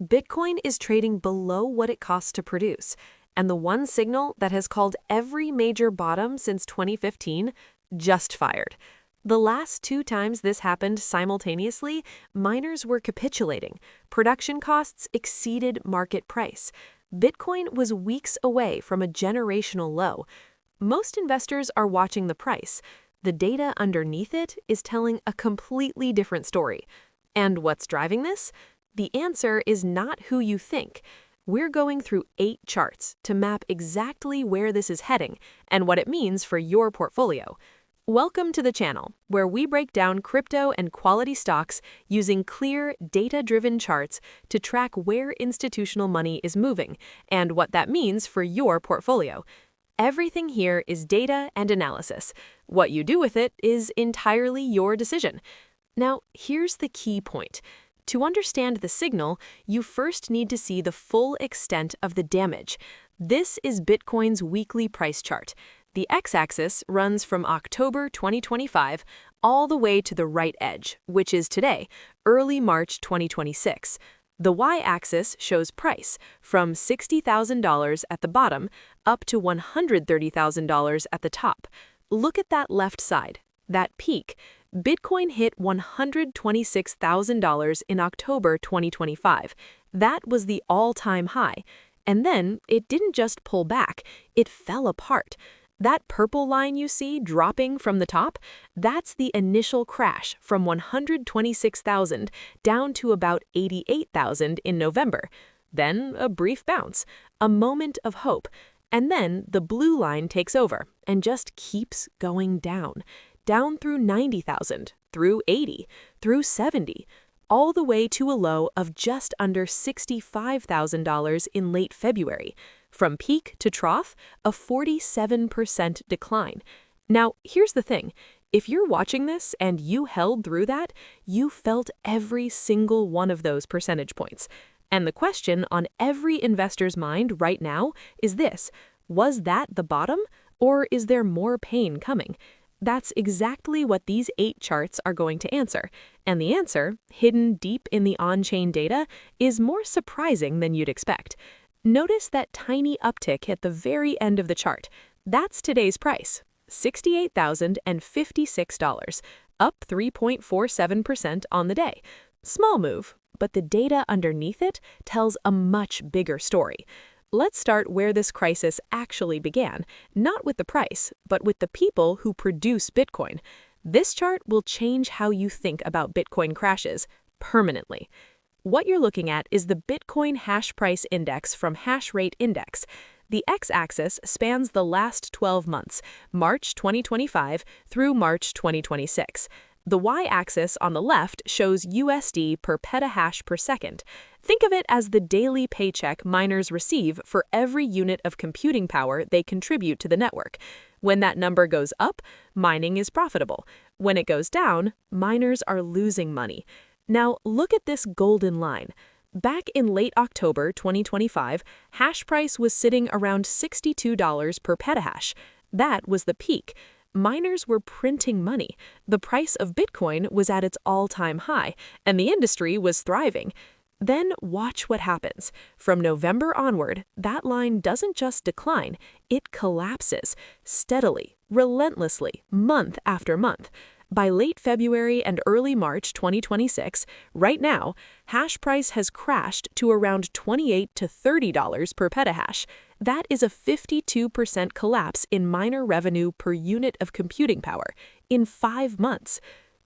Bitcoin is trading below what it costs to produce, and the one signal that has called every major bottom since 2015 just fired. The last two times this happened simultaneously, miners were capitulating. Production costs exceeded market price. Bitcoin was weeks away from a generational low. Most investors are watching the price. The data underneath it is telling a completely different story. And what's driving this? The answer is not who you think. We're going through 8 charts to map exactly where this is heading and what it means for your portfolio. Welcome to the channel, where we break down crypto and quality stocks using clear, data-driven charts to track where institutional money is moving and what that means for your portfolio. Everything here is data and analysis. What you do with it is entirely your decision. Now, here's the key point. To understand the signal, you first need to see the full extent of the damage. This is Bitcoin's weekly price chart. The x-axis runs from October 2025 all the way to the right edge, which is today, early March 2026. The y-axis shows price, from $60,000 at the bottom up to $130,000 at the top. Look at that left side, that peak. Bitcoin hit $126,000 in October 2025. That was the all-time high. And then it didn't just pull back, it fell apart. That purple line you see dropping from the top, that's the initial crash from 126,000 down to about 88,000 in November. Then a brief bounce, a moment of hope, and then the blue line takes over and just keeps going down through 90,000, through 80, through 70, all the way to a low of just under $65,000 in late February. From peak to trough, a 47% decline. Now, here's the thing. If you're watching this and you held through that, you felt every single one of those percentage points. And the question on every investor's mind right now is this: was that the bottom, or is there more pain coming? That's exactly what these 8 charts are going to answer. And the answer, hidden deep in the on-chain data, is more surprising than you'd expect. Notice that tiny uptick at the very end of the chart. That's today's price, $68,056, up 3.47% on the day. Small move, but the data underneath it tells a much bigger story. Let's start where this crisis actually began, not with the price, but with the people who produce Bitcoin. This chart will change how you think about Bitcoin crashes permanently. What you're looking at is the Bitcoin Hashprice Index from Hashprice Index. The x-axis spans the last 12 months, March 2025 through March 2026. The y-axis on the left shows USD per petahash per second. Think of it as the daily paycheck miners receive for every unit of computing power they contribute to the network. When that number goes up, mining is profitable. When it goes down, miners are losing money. Now, look at this golden line. Back in late October 2025, hash price was sitting around $62 per petahash. That was the peak. Miners were printing money. The price of Bitcoin was at its all-time high, and the industry was thriving. Then watch what happens. From November onward, that line doesn't just decline, it collapses, steadily, relentlessly, month after month. By late February and early March 2026, right now, hash price has crashed to around $28 to $30 per petahash. That is a 52% collapse in miner revenue per unit of computing power in 5 months.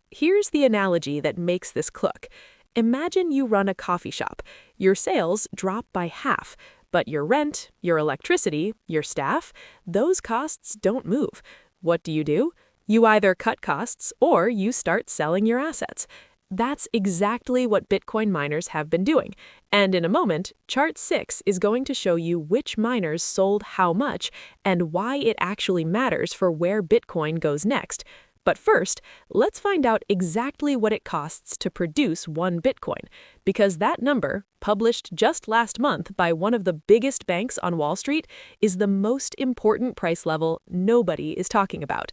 Here's the analogy that makes this click. Imagine you run a coffee shop. Your sales drop by half, but your rent, your electricity, your staff, those costs don't move. What do? You either cut costs or you start selling your assets. That's exactly what Bitcoin miners have been doing. And in a moment, Chart 6 is going to show you which miners sold how much and why it actually matters for where Bitcoin goes next. But first, let's find out exactly what it costs to produce 1 Bitcoin, because that number, published just last month by one of the biggest banks on Wall Street, is the most important price level nobody is talking about.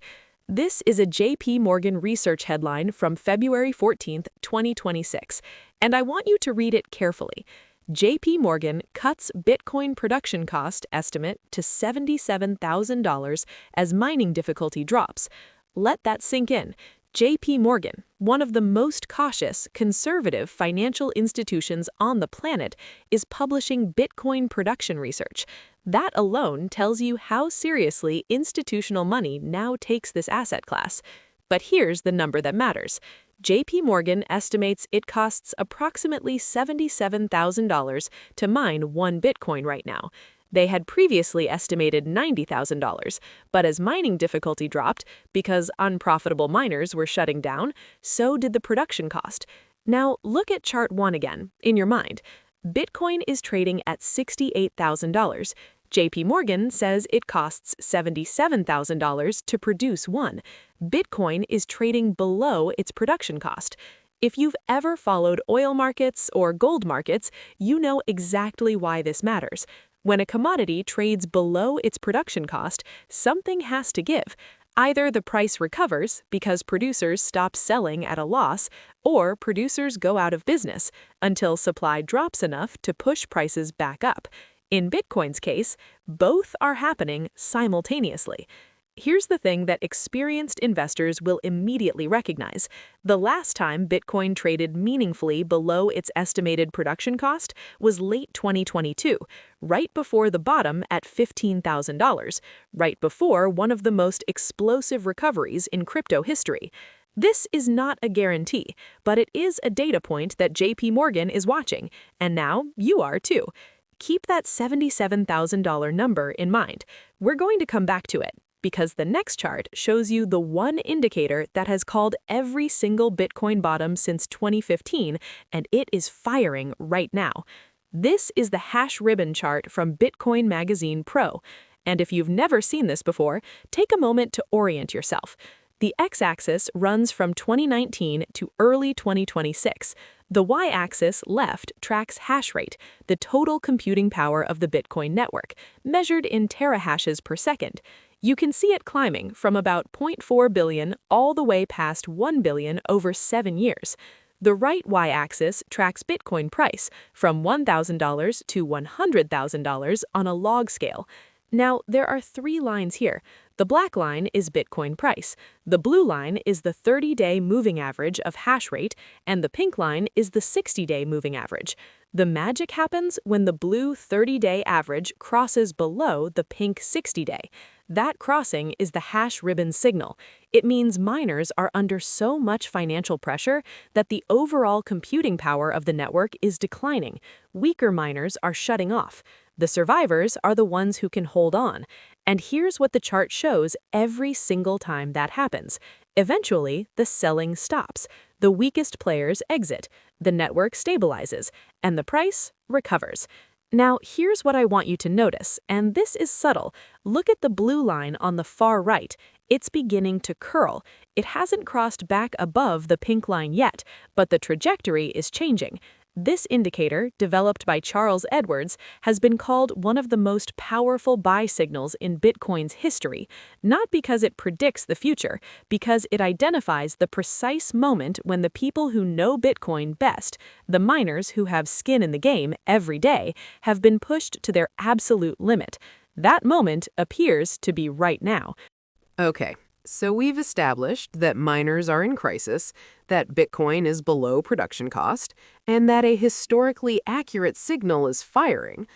This is a JPMorgan research headline from February 14th, 2026, and I want you to read it carefully. JPMorgan cuts Bitcoin production cost estimate to $77,000 as mining difficulty drops. Let that sink in. JPMorgan, one of the most cautious, conservative financial institutions on the planet, is publishing Bitcoin production research. That alone tells you how seriously institutional money now takes this asset class. But here's the number that matters. JPMorgan estimates it costs approximately $77,000 to mine one Bitcoin right now. They had previously estimated $90,000, but as mining difficulty dropped because unprofitable miners were shutting down, so did the production cost. Now look at chart 1 again, in your mind. Bitcoin is trading at $68,000. JPMorgan says it costs $77,000 to produce one. Bitcoin is trading below its production cost. If you've ever followed oil markets or gold markets, you know exactly why this matters. When a commodity trades below its production cost, something has to give. Either the price recovers because producers stop selling at a loss, or producers go out of business until supply drops enough to push prices back up. In Bitcoin's case, both are happening simultaneously. Here's the thing that experienced investors will immediately recognize. The last time Bitcoin traded meaningfully below its estimated production cost was late 2022, right before the bottom at $15,000, right before one of the most explosive recoveries in crypto history. This is not a guarantee, but it is a data point that JPMorgan is watching, and now you are too. Keep that $77,000 number in mind. We're going to come back to it, because the next chart shows you the one indicator that has called every single Bitcoin bottom since 2015, and it is firing right now. This is the hash ribbon chart from Bitcoin Magazine Pro. And if you've never seen this before, take a moment to orient yourself. The x-axis runs from 2019 to early 2026. The y-axis left tracks hash rate, the total computing power of the Bitcoin network, measured in terahashes per second. You can see it climbing from about 0.4 billion all the way past 1 billion over 7 years. The right y-axis tracks Bitcoin price from $1,000 to $100,000 on a log scale. Now, there are 3 lines here. The black line is Bitcoin price, the blue line is the 30-day moving average of hash rate, and the pink line is the 60-day moving average. The magic happens when the blue 30-day average crosses below the pink 60-day. That crossing is the hash ribbon signal. It means miners are under so much financial pressure that the overall computing power of the network is declining. Weaker miners are shutting off. The survivors are the ones who can hold on. And here's what the chart shows every single time that happens. Eventually, the selling stops. The weakest players exit. The network stabilizes, and the price recovers. Now, here's what I want you to notice, and this is subtle. Look at the blue line on the far right. It's beginning to curl. It hasn't crossed back above the pink line yet, but the trajectory is changing. This indicator, developed by Charles Edwards, has been called one of the most powerful buy signals in Bitcoin's history, not because it predicts the future, because it identifies the precise moment when the people who know Bitcoin best, the miners who have skin in the game every day, have been pushed to their absolute limit. That moment appears to be right now. Okay. So we've established that miners are in crisis, that Bitcoin is below production cost, and that a historically accurate signal is firing.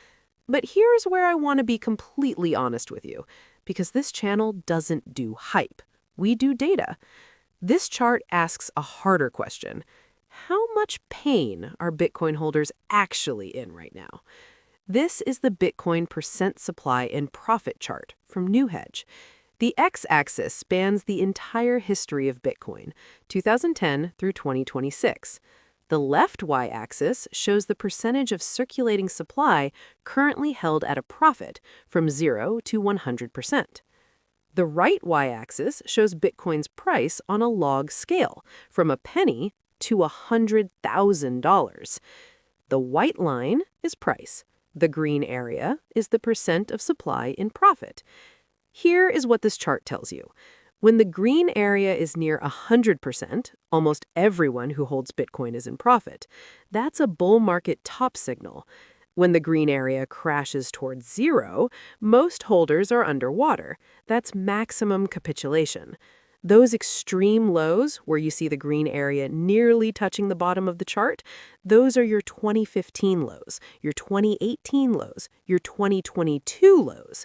But here's where I want to be completely honest with you, because this channel doesn't do hype. We do data. This chart asks a harder question. How much pain are Bitcoin holders actually in right now? This is the Bitcoin percent supply and profit chart from Newhedge. The x-axis spans the entire history of Bitcoin, 2010 through 2026. The left y-axis shows the percentage of circulating supply currently held at a profit from 0 to 100%. The right y-axis shows Bitcoin's price on a log scale, from a penny to $100,000. The white line is price. The green area is the percent of supply in profit. Here is what this chart tells you. When the green area is near 100%, almost everyone who holds Bitcoin is in profit. That's a bull market top signal. When the green area crashes towards zero, most holders are underwater. That's maximum capitulation. Those extreme lows, where you see the green area nearly touching the bottom of the chart, those are your 2015 lows, your 2018 lows, your 2022 lows.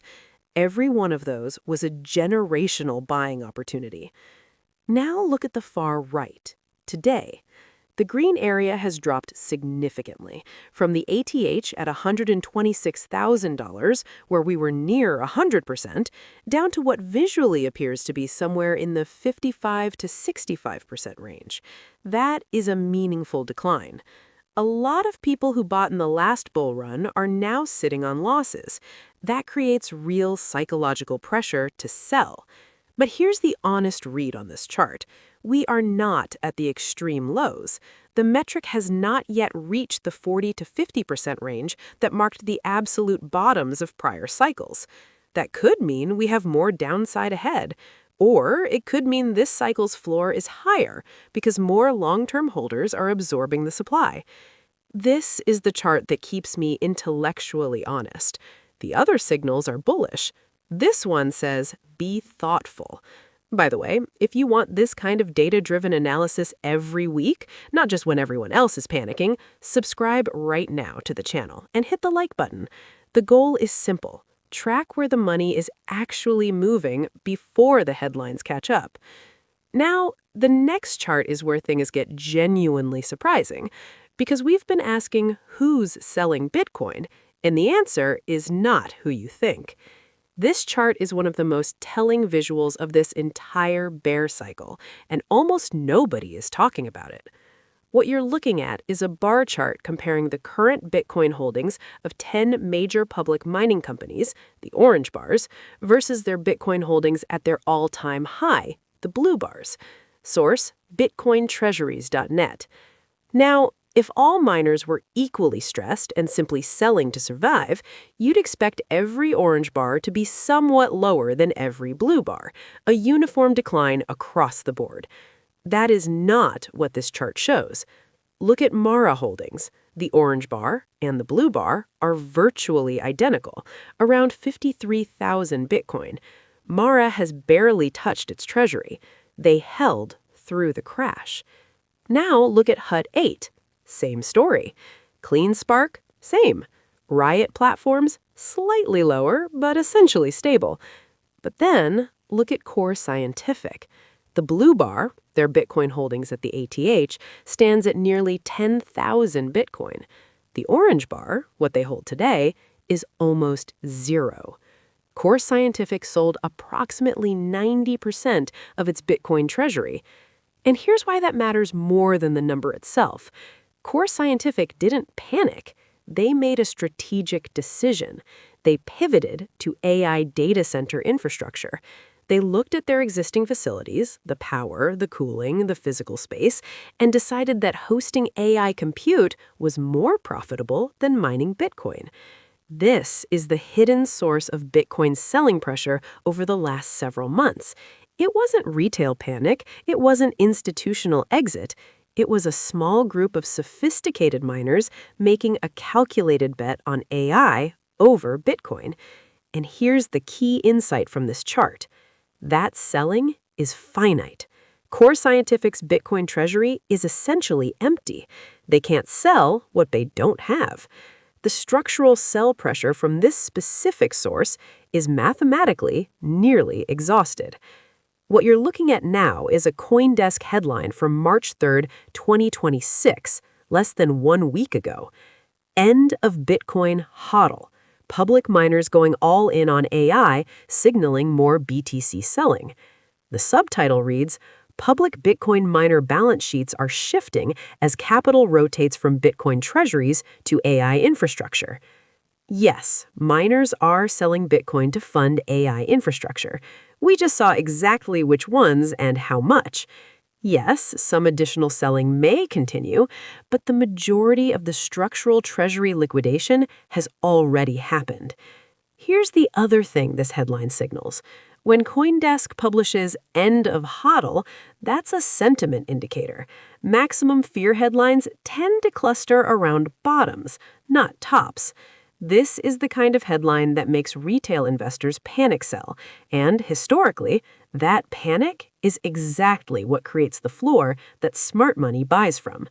Every one of those was a generational buying opportunity. Now look at the far right. Today, the green area has dropped significantly from the ATH at $126,000, where we were near 100%, down to what visually appears to be somewhere in the 55 to 65% range. That is a meaningful decline. A lot of people who bought in the last bull run are now sitting on losses. That creates real psychological pressure to sell. But here's the honest read on this chart. We are not at the extreme lows. The metric has not yet reached the 40 to 50% range that marked the absolute bottoms of prior cycles. That could mean we have more downside ahead. Or it could mean this cycle's floor is higher because more long-term holders are absorbing the supply. This is the chart that keeps me intellectually honest. The other signals are bullish. This one says, be thoughtful. By the way, if you want this kind of data-driven analysis every week, not just when everyone else is panicking, subscribe right now to the channel and hit the like button. The goal is simple. Track where the money is actually moving before the headlines catch up. Now, the next chart is where things get genuinely surprising, because we've been asking who's selling Bitcoin, and the answer is not who you think. This chart is one of the most telling visuals of this entire bear cycle, and almost nobody is talking about it. What you're looking at is a bar chart comparing the current Bitcoin holdings of 10 major public mining companies, the orange bars, versus their Bitcoin holdings at their all-time high, the blue bars. Source, bitcointreasuries.net. Now, if all miners were equally stressed and simply selling to survive, you'd expect every orange bar to be somewhat lower than every blue bar, a uniform decline across the board. That is not what this chart shows. Look at Mara holdings. The orange bar and the blue bar are virtually identical, around 53,000 Bitcoin. Mara has barely touched its treasury. They held through the crash. Now look at HUD-8. Same story. CleanSpark, same. Riot platforms, slightly lower, but essentially stable. But then look at Core Scientific. The blue bar, their Bitcoin holdings at the ATH, stands at nearly 10,000 Bitcoin. The orange bar, what they hold today, is almost zero. Core Scientific sold approximately 90% of its Bitcoin treasury. And here's why that matters more than the number itself. Core Scientific didn't panic. They made a strategic decision. They pivoted to AI data center infrastructure. They looked at their existing facilities, the power, the cooling, the physical space, and decided that hosting AI compute was more profitable than mining Bitcoin. This is the hidden source of Bitcoin's selling pressure over the last several months. It wasn't retail panic. It wasn't institutional exit. It was a small group of sophisticated miners making a calculated bet on AI over Bitcoin. And here's the key insight from this chart. That selling is finite. Core Scientific's Bitcoin treasury is essentially empty. They can't sell what they don't have. The structural sell pressure from this specific source is mathematically nearly exhausted. What you're looking at now is a CoinDesk headline from March 3rd, 2026, less than 1 week ago. End of Bitcoin HODL. Public miners going all in on AI, signaling more BTC selling. The subtitle reads, Public Bitcoin miner balance sheets are shifting as capital rotates from Bitcoin treasuries to AI infrastructure. Yes, miners are selling Bitcoin to fund AI infrastructure. We just saw exactly which ones and how much. Yes, some additional selling may continue, but the majority of the structural treasury liquidation has already happened. Here's the other thing this headline signals. When CoinDesk publishes end of HODL, that's a sentiment indicator. Maximum fear headlines tend to cluster around bottoms, not tops. This is the kind of headline that makes retail investors panic sell, and historically, that panic is exactly what creates the floor that smart money buys from.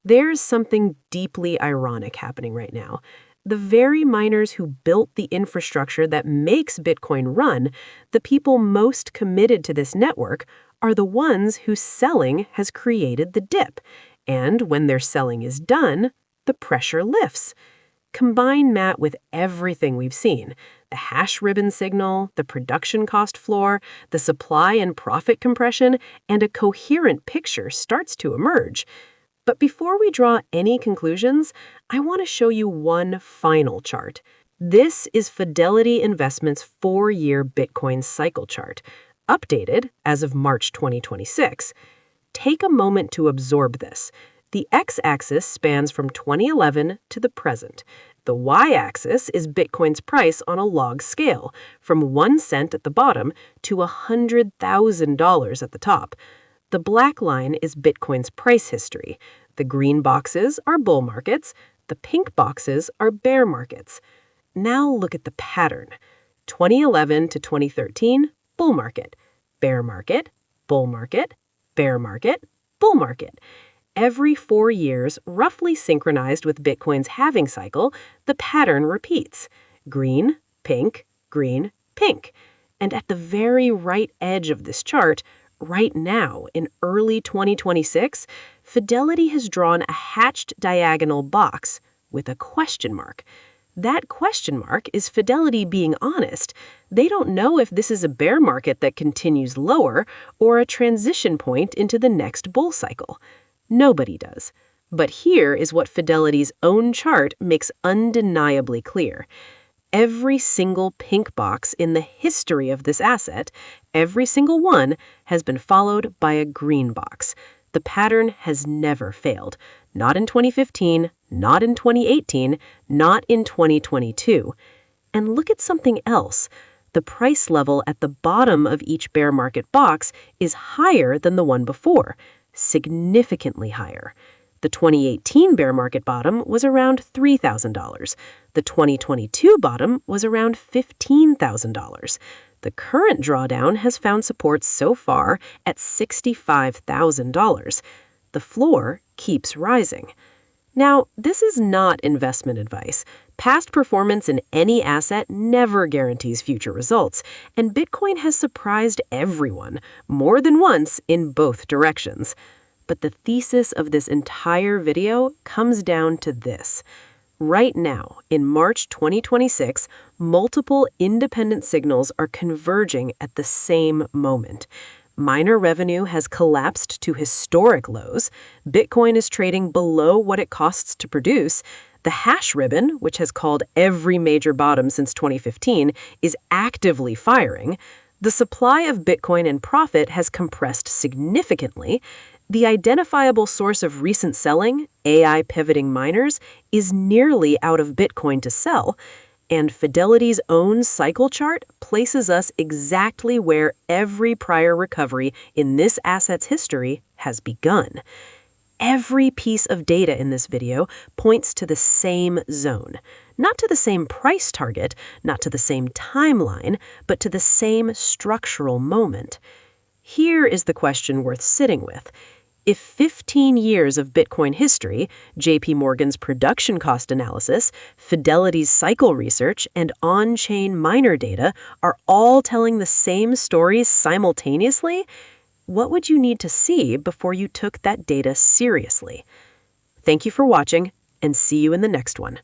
There's something deeply ironic happening right now. The very miners who built the infrastructure that makes Bitcoin run, the people most committed to this network, are the ones whose selling has created the dip. And when their selling is done, the pressure lifts. Combine that with everything we've seen, the hash ribbon signal, the production cost floor, the supply and profit compression, and a coherent picture starts to emerge. But before we draw any conclusions, I want to show you one final chart. This is Fidelity Investments' 4-year Bitcoin cycle chart, updated as of March 2026. Take a moment to absorb this. The x-axis spans from 2011 to the present. The y-axis is Bitcoin's price on a log scale, from 1 cent at the bottom to $100,000 at the top. The black line is Bitcoin's price history. The green boxes are bull markets. The pink boxes are bear markets. Now look at the pattern. 2011 to 2013, bull market. Bear market, bull market, bear market, bull market. Every 4 years, roughly synchronized with Bitcoin's halving cycle, the pattern repeats. Green, pink, green, pink. And at the very right edge of this chart, right now, in early 2026, Fidelity has drawn a hatched diagonal box with a question mark. That question mark is Fidelity being honest. They don't know if this is a bear market that continues lower or a transition point into the next bull cycle. Nobody does. But here is what Fidelity's own chart makes undeniably clear. Every single pink box in the history of this asset, every single one, has been followed by a green box. The pattern has never failed. Not in 2015, not in 2018, not in 2022. And look at something else. The price level at the bottom of each bear market box is higher than the one before, significantly higher. The 2018 bear market bottom was around $3,000. The 2022 bottom was around $15,000. The current drawdown has found support so far at $65,000. The floor keeps rising. Now, this is not investment advice. Past performance in any asset never guarantees future results, and Bitcoin has surprised everyone more than once in both directions. But the thesis of this entire video comes down to this. Right now, in March 2026, multiple independent signals are converging at the same moment. Miner revenue has collapsed to historic lows. Bitcoin is trading below what it costs to produce. The hash ribbon, which has called every major bottom since 2015, is actively firing. The supply of Bitcoin and profit has compressed significantly. The identifiable source of recent selling, AI pivoting miners, is nearly out of Bitcoin to sell, and Fidelity's own cycle chart places us exactly where every prior recovery in this asset's history has begun. Every piece of data in this video points to the same zone, not to the same price target, not to the same timeline, but to the same structural moment. Here is the question worth sitting with. If 15 years of Bitcoin history, JPMorgan's production cost analysis, Fidelity's cycle research, and on-chain miner data are all telling the same stories simultaneously, what would you need to see before you took that data seriously? Thank you for watching, and see you in the next one.